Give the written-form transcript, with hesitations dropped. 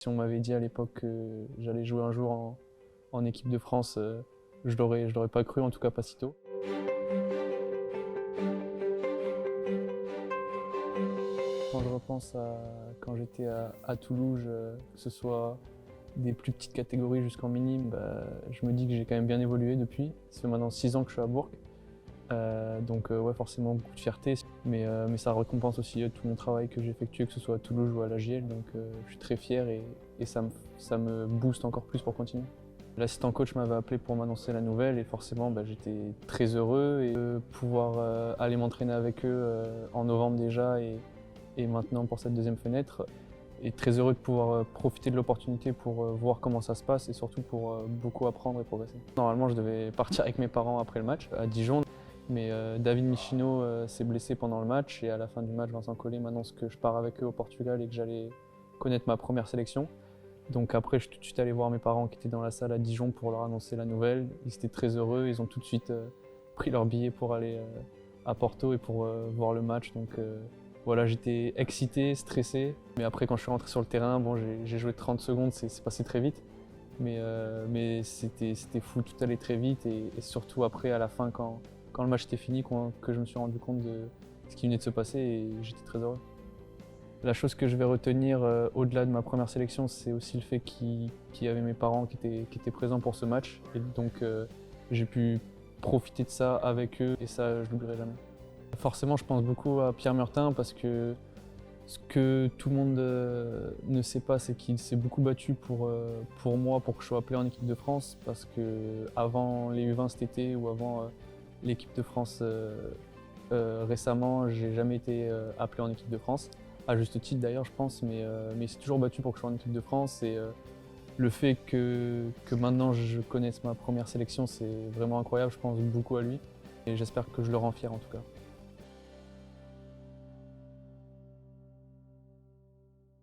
Si on m'avait dit à l'époque que j'allais jouer un jour en équipe de France, je l'aurais pas cru, en tout cas pas si tôt. Quand je repense à quand j'étais à Toulouse, que ce soit des plus petites catégories jusqu'en minime, je me dis que j'ai quand même bien évolué depuis. Ça fait maintenant 6 ans que je suis à Bourg. Donc ouais, forcément beaucoup de fierté, mais ça récompense aussi tout mon travail que j'ai effectué, que ce soit à Toulouse ou à la JL. Donc je suis très fier et ça me booste encore plus pour continuer. L'assistant coach m'avait appelé pour m'annoncer la nouvelle et forcément j'étais très heureux et de pouvoir aller m'entraîner avec eux en novembre déjà et maintenant pour cette deuxième fenêtre. Et très heureux de pouvoir profiter de l'opportunité pour voir comment ça se passe et surtout pour beaucoup apprendre et progresser. Normalement, je devais partir avec mes parents après le match à Dijon, mais David Michino s'est blessé pendant le match et à la fin du match, Vincent Collet m'annonce que je pars avec eux au Portugal et que j'allais connaître ma première sélection. Donc après, je suis tout de suite allé voir mes parents qui étaient dans la salle à Dijon pour leur annoncer la nouvelle. Ils étaient très heureux, ils ont tout de suite pris leur billet pour aller à Porto et pour voir le match. Donc voilà, j'étais excité, stressé. Mais après, quand je suis rentré sur le terrain, j'ai joué 30 secondes, c'est passé très vite. Mais c'était fou, tout allait très vite. Et surtout après, à la fin, quand le match était fini, que je me suis rendu compte de ce qui venait de se passer et j'étais très heureux. La chose que je vais retenir au-delà de ma première sélection, c'est aussi le fait qu'il y avait mes parents qui étaient présents pour ce match. Et donc j'ai pu profiter de ça avec eux et ça, je l'oublierai jamais. Forcément, je pense beaucoup à Pierre Murtin parce que ce que tout le monde ne sait pas, c'est qu'il s'est beaucoup battu pour moi, pour que je sois appelé en équipe de France. Parce que avant les U20 cet été ou avant l'équipe de France récemment, j'ai jamais été appelé en équipe de France. À juste titre d'ailleurs, je pense, mais il s'est toujours battu pour que je sois en équipe de France. Et le fait que maintenant je connaisse ma première sélection, c'est vraiment incroyable. Je pense beaucoup à lui et j'espère que je le rends fier en tout cas.